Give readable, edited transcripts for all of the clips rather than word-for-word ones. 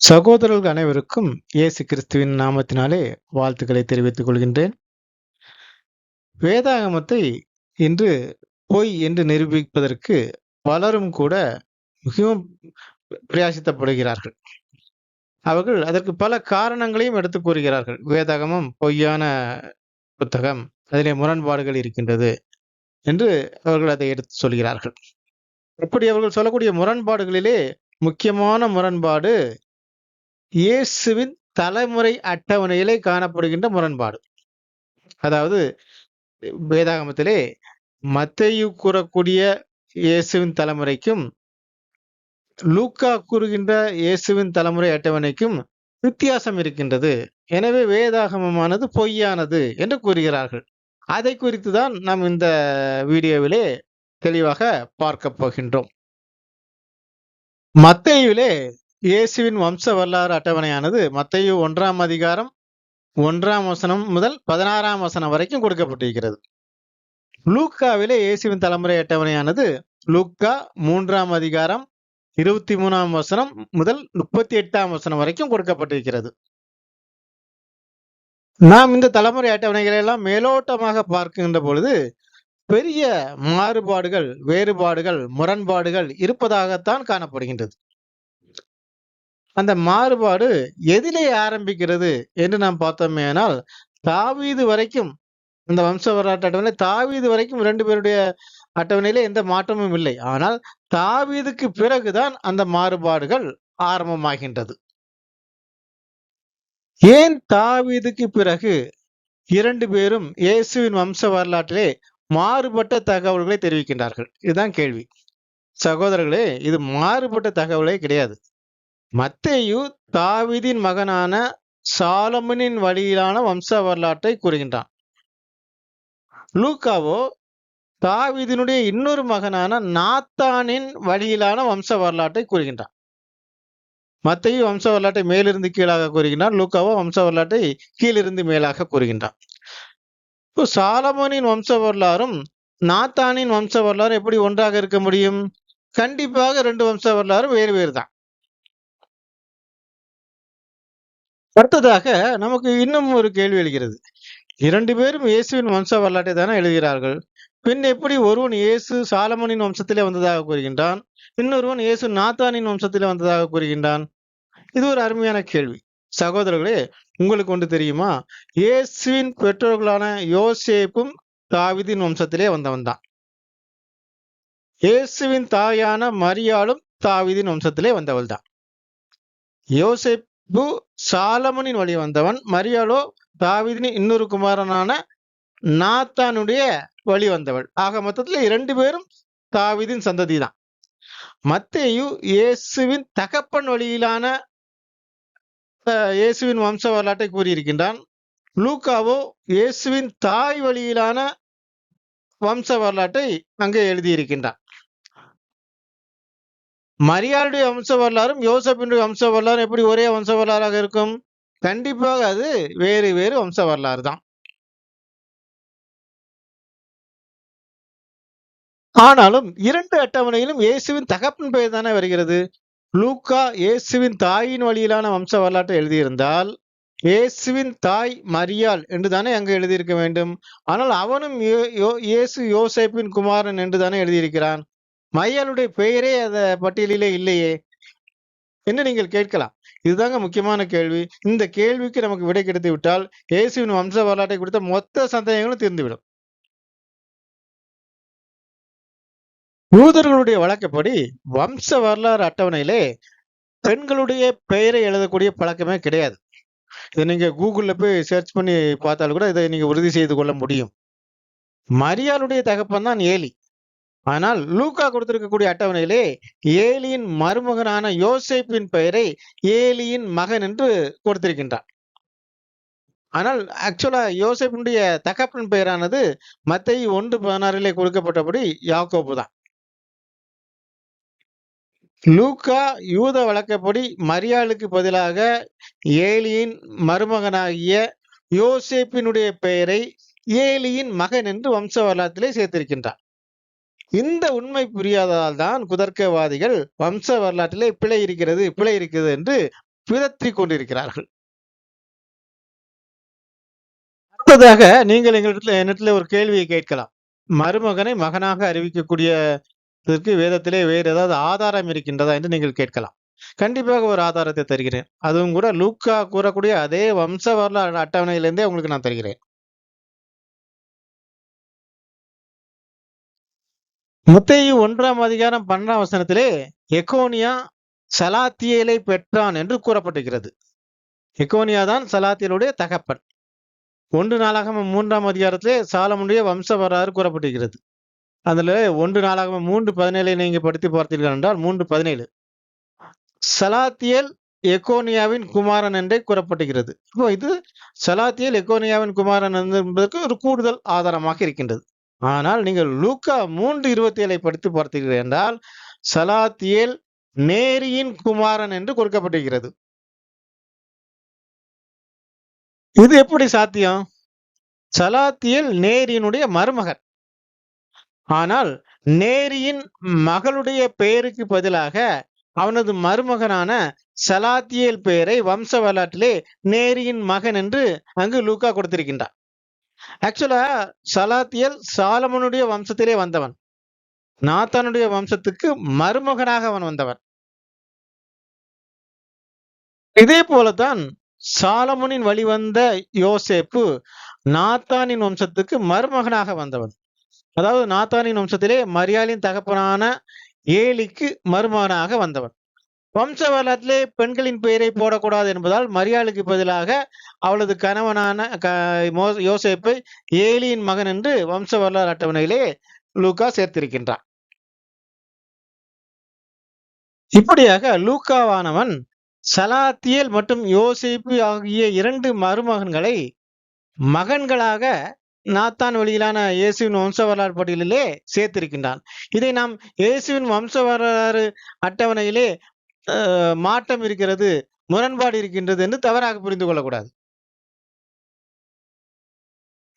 சகோதரர்கள் அனைவருக்கும் இயேசு கிறிஸ்துவின் நாமத்தினாலே வாழ்த்துக்களை தெரிவித்துக் கொள்கின்றேன். வேதாகமத்தை இன்று பொய் என்று நிரூபிப்பதற்கு பலரும் கூட மிகவும் பிரயாசித்தப்படுகிறார்கள். அவர்கள் அதற்கு பல காரணங்களையும் எடுத்துக் கூறுகிறார்கள். வேதாகமம் பொய்யான புத்தகம், அதிலே முரண்பாடுகள் இருக்கின்றது என்று அவர்கள் அதை எடுத்து சொல்கிறார்கள். இப்படி அவர்கள் சொல்லக்கூடிய முரண்பாடுகளிலே முக்கியமான முரண்பாடு இயேசுவின் தலைமுறை அட்டவணையிலே காணப்படுகின்ற முரண்பாடு. அதாவது வேதாகமத்திலே மத்தேயு கூறக்கூடிய இயேசுவின் தலைமுறைக்கும், லூக்கா கூறுகின்ற இயேசுவின் தலைமுறை அட்டவணைக்கும் வித்தியாசம் இருக்கின்றது. எனவே வேதாகமமானது பொய்யானது என்று கூறுகிறார்கள். அதை குறித்து தான் நாம் இந்த வீடியோவிலே தெளிவாக பார்க்கப் போகின்றோம். மத்தேயுவிலே இயேசுவின் வம்ச வரலாறு அட்டவணையானது மத்தேயு 1ஆம் அதிகாரம் 1ஆம் வசனம் முதல் 16ஆம் வசனம் வரைக்கும் கொடுக்கப்பட்டிருக்கிறது. லூக்காவிலே இயேசுவின் தலைமுறை அட்டவணையானது லூக்கா 3ஆம் அதிகாரம் 23ஆம் வசனம் முதல் 38ஆம் வசனம் வரைக்கும் கொடுக்கப்பட்டிருக்கிறது. நாம் இந்த தலைமுறை அட்டவணைகளை எல்லாம் மேலோட்டமாக பார்க்கின்ற பொழுது பெரிய மாறுபாடுகள், வேறுபாடுகள், முரண்பாடுகள் இருப்பதாகத்தான் காணப்படுகின்றது. அந்த மாறுபாடு எதிலே ஆரம்பிக்கிறது என்று நாம் பார்த்தோமேயானால், தாவீது வரைக்கும் இந்த வம்ச வரலாற்று அட்டவணை தாவீது வரைக்கும் 2 பேருடைய அட்டவணையிலே எந்த மாற்றமும் இல்லை. ஆனால் தாவீதுக்கு பிறகுதான் அந்த மாறுபாடுகள் ஆரம்பமாகின்றது. ஏன் தாவீதுக்கு பிறகு 2 பேரும் இயேசுவின் வம்ச வரலாற்றிலே மாறுபட்ட தகவல்களை தெரிவிக்கின்றார்கள்? இதுதான் கேள்வி. சகோதரர்களே, இது மாறுபட்ட தகவலே கிடையாது. மத்தேயு தாவீதின் மகனான சாலமனின் வழியிலான வம்ச வரலாற்றை கூறுகின்றான். லூக்காவோ தாவீதினுடைய இன்னொரு மகனான நாத்தானின் வழியிலான வம்ச வரலாற்றை கூறுகின்றான். மத்தேயு வம்ச வரலாற்றை மேலிருந்து கீழாக கூறுகின்றான். லூக்காவோ வம்ச வரலாற்றை கீழிருந்து மேலாக கூறுகின்றான். இப்போ சாலமோனின் வம்ச வரலாறும் நாத்தானின் வம்ச வரலாறும் எப்படி ஒன்றாக இருக்க முடியும்? கண்டிப்பாக 2 வம்ச வரலாறும் வேறு வேறு தான். அடுத்ததாக நமக்கு இன்னும் ஒரு கேள்வி எழுகிறது. 2 பேரும் இயேசுவின் வம்ச வரலாற்றை தானே எழுதுகிறார்கள். பின் எப்படி ஒருவன் இயேசு சாலமோனின் வம்சத்திலே வந்ததாக கூறுகின்றான், இன்னொருவன் இயேசு நாத்தானின் வம்சத்திலே வந்ததாக கூறுகின்றான்? இது ஒரு அருமையான கேள்வி. சகோதரர்களே, உங்களுக்கு ஒன்று தெரியுமா? இயேசுவின் பெற்றோர்களான யோசேப்பும் தாவீதின் வம்சத்திலே வந்தவன் தான். இயேசுவின் தாயான மரியாளும் தாவீதின் வம்சத்திலே வந்தவள் தான். யோசேப்பு சாலமோனின் வழி வந்தவன், மரியாளோ தாவீதின் இன்னொரு குமாரனான நாத்தானுடைய வழி வந்தவள். ஆக மொத்தத்துல 2 பேரும் தாவீதின் சந்ததி தான். மத்தேயு இயேசுவின் தகப்பன் வழியிலான இயேசுவின் வம்ச வரலாற்றை கூறியிருக்கின்றான். லூக்காவோ இயேசுவின் தாய் வழியிலான வம்ச வரலாற்றை அங்கே எழுதியிருக்கின்றான். மரியாளுடைய வம்ச வரலாறும் யோசேப்பினுடைய வம்ச வரலாறும் எப்படி ஒரே வம்ச வரலாறாக இருக்கும்? கண்டிப்பாக அது வேறு வேறு வம்ச வரலாறு தான். ஆனாலும் 2 அட்டவணையிலும் இயேசுவின் தகப்பன் பெயர் தானே வருகிறது. லூக்கா இயேசுவின் தாயின் வழியிலான வம்ச வரலாற்றை எழுதியிருந்தால், இயேசுவின் தாய் மரியாள் என்று தானே அங்கு எழுதியிருக்க வேண்டும். ஆனால் அவனும் இயேசு யோசேப்பின் குமாரன் என்று தானே எழுதியிருக்கிறான். மரியாளுடைய பெயரே அந்த பட்டியலிலே இல்லையே என்று நீங்கள் கேட்கலாம். இதுதாங்க முக்கியமான கேள்வி. இந்த கேள்விக்கு நமக்கு விடை கிடைத்து விட்டால் இயேசுவின் வம்ச வரலாற்றை குறித்த மொத்த சந்தேகங்களும் தீர்ந்துவிடும். யூதர்களுடைய வழக்கப்படி வம்ச வரலாறு அட்டவணையிலே பெண்களுடைய பெயரை எழுதக்கூடிய பழக்கமே கிடையாது. இதை நீங்க கூகுள்ல போய் சர்ச் பண்ணி பார்த்தாலும் கூட இதை நீங்க உறுதி செய்து கொள்ள முடியும். மரியாளுடைய தகப்பன் தான் ஏலி. ஆனால் லூக்கா கொடுத்திருக்கக்கூடிய அட்டவணையிலே ஏலியின் மருமகனான யோசேப்பின் பெயரை ஏலியின் மகன் என்று கொடுத்திருக்கின்றான். ஆனால் ஆக்சுவலா யோசேப்பினுடைய தகப்பன் பெயரானது மத்தேயு 1:16 கொடுக்கப்பட்டபடி யாக்கோபு தான். லூக்கா யூத வழக்கப்படி மரியாளுக்கு பதிலாக ஏலியின் மருமகனாகிய யோசேப்பினுடைய பெயரை ஏலியின் மகன் என்று வம்ச வரலாற்றிலே சேர்த்திருக்கின்றார். இந்த உண்மை புரியாததால் தான் குதர்க்கவாதிகள் வம்ச வரலாற்றிலே பிழை இருக்கிறது என்று பிதற்றிக் கொண்டிருக்கிறார்கள். அடுத்ததாக நீங்கள் என்னிடத்திலே ஒரு கேள்வியை கேட்கலாம். மருமகனை மகனாக அறிவிக்கக்கூடியதற்கு வேதத்திலே வேறு ஏதாவது ஆதாரம் இருக்கின்றதா என்று நீங்கள் கேட்கலாம். கண்டிப்பாக ஒரு ஆதாரத்தை தருகிறேன். அதுவும் கூட லூக்கா கூறக்கூடிய அதே வம்ச வரலாறு அட்டவணையிலிருந்தே உங்களுக்கு நான் தருகிறேன். மத்தேயு 1ஆம் அதிகாரம் 12ஆம் வசனத்திலே எக்கோனியா சலாத்தியேலை பெற்றான் என்று கூறப்பட்டிருக்கிறது. எக்கோனியா தான் சலாத்தியேலுடைய தகப்பன். 1 நாளாகமம் 3ஆம் அதிகாரத்திலே சாலமோனுடைய வம்ச வரலாறு கூறப்பட்டிருக்கிறது. அதுல 1 நாளாகமம் 3:17 நீங்க படித்து பார்த்தீர்கள் என்றால் 3:17 சலாத்தியேல் எக்கோனியாவின் குமாரன் என்றே கூறப்பட்டிருக்கிறது. அப்போ இது சலாத்தியேல் எக்கோனியாவின் குமாரன் என்பதற்கு ஒரு கூடுதல் ஆதாரமாக இருக்கின்றது. ஆனால் நீங்கள் லூக்கா 3:27 படித்து பார்த்தீர்கள் என்றால் சலாத்தியேல் நேரியின் குமாரன் என்று கொடுக்கப்பட்டிருக்கிறது. இது எப்படி சாத்தியம்? சலாத்தியேல் நேரியினுடைய மருமகன். ஆனால் நேரியின் மகளுடைய பெயருக்கு பதிலாக அவனது மருமகனான சலாத்தியேல் பெயரை வம்ச வரலாற்றிலே நேரியின் மகன் என்று அங்கு லூக்கா கொடுத்திருக்கின்றார். ஆக்சுவலா சலாத்தியேல் சாலமோனுடைய வம்சத்திலே வந்தவன். நாத்தானுடைய வம்சத்துக்கு மருமகனாக அவன் வந்தவன். இதே போலத்தான் சாலமோனின் வழிவந்த யோசேப்பு நாத்தானின் வம்சத்துக்கு மருமகனாக வந்தவன். அதாவது நாத்தானின் வம்சத்திலே மரியாளின் தகப்பனான ஏலிக்கு மருமகனாக வந்தவன். வம்ச வரலாற்றிலே பெண்களின் பெயரை போடக்கூடாது என்பதால் மரியாளுக்கு பதிலாக அவளது கணவனான யோசேப்பை ஏலியின் மகன் என்று வம்ச வரலாறு அட்டவணையிலே லூக்கா சேர்த்திருக்கின்றான். இப்படியாக லூக்காவானவன் சலாத்தியேல் மற்றும் யோசேப்பு ஆகிய 2 மருமகன்களை மகன்களாக நாத்தான் வழியிலான இயேசுவின் வம்ச வரலாறு பட்டியலிலே சேர்த்திருக்கின்றான். இதை நாம் இயேசுவின் வம்ச வரலாறு அட்டவணையிலே மாற்றம் இருக்கிறது, முரண்பாடு இருக்கின்றது என்று தவறாக புரிந்து கொள்ளக்கூடாது.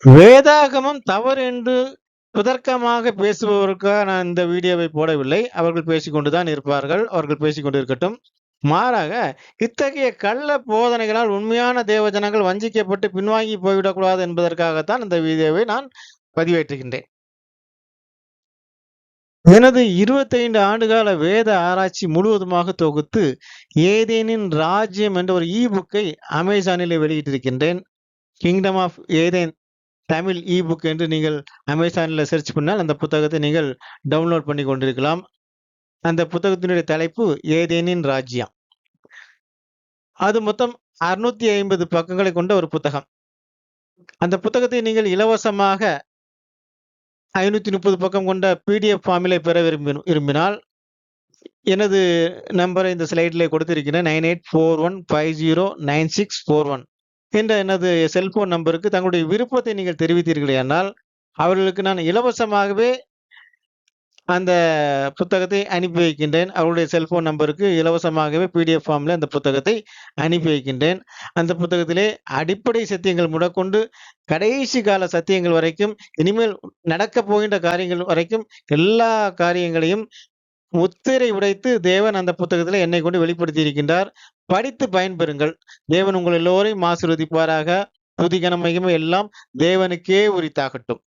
வேதாகமம் தவறு என்று புதர்க்கமாக பேசுபவருக்காக நான் இந்த வீடியோவை போடவில்லை. அவர்கள் பேசிக்கொண்டுதான் இருப்பார்கள். அவர்கள் பேசிக்கொண்டு இருக்கட்டும். மாறாக இத்தகைய கள்ள போதனைகளால் உண்மையான தேவஜனங்கள் வஞ்சிக்கப்பட்டு பின்வாங்கி போய்விடக்கூடாது என்பதற்காகத்தான் இந்த வீடியோவை நான் பதிவேற்றுகின்றேன். எனது 25 ஆண்டுகால வேத ஆராய்ச்சி முழுவதுமாக தொகுத்து ஏதேனின் ராஜ்யம் என்ற ஒரு புக்கை அமேசானிலே வெளியிட்டிருக்கின்றேன். Kingdom of Eden Tamil book என்று நீங்கள் அமேசானில் சர்ச் பண்ணால் அந்த புத்தகத்தை நீங்கள் டவுன்லோட் பண்ணி கொண்டிருக்கலாம். அந்த புத்தகத்தினுடைய தலைப்பு ஏதேனின் ராஜ்யம். அது மொத்தம் 650 பக்கங்களை கொண்ட ஒரு புத்தகம். அந்த புத்தகத்தை நீங்கள் இலவசமாக 530 பக்கம் கொண்ட PDF ஃபார்மிலே பெற விரும்பினால் எனது நம்பரை இந்த ஸ்லைடிலே கொடுத்திருக்கிறேன். 9841509641 என்ற எனது செல்போன் நம்பருக்கு தங்களுடைய விருப்பத்தை நீங்கள் தெரிவித்தீர்களேயானால் அவர்களுக்கு நான் இலவசமாகவே அந்த புத்தகத்தை அனுப்பி வைக்கின்றேன். அவருடைய செல்போன் நம்பருக்கு இலவசமாகவே PDF ஃபார்ம்ல அந்த புத்தகத்தை அனுப்பி வைக்கின்றேன். அந்த புத்தகத்திலே அடிப்படை சத்தியங்கள் முதற்கொண்டு கடைசி கால சத்தியங்கள் வரைக்கும், இனிமேல் நடக்கப் போகின்ற காரியங்கள் வரைக்கும் எல்லா காரியங்களையும் முத்திரை உடைத்து தேவன் அந்த புத்தகத்திலே என்னை கொண்டு வெளிப்படுத்தி இருக்கின்றார். படித்து பயன்பெறுங்கள். தேவன் உங்கள் எல்லோரையும் ஆசீர்வதிப்பாராக. துதி கன மகிமை எல்லாம் தேவனுக்கே உரித்தாகட்டும்.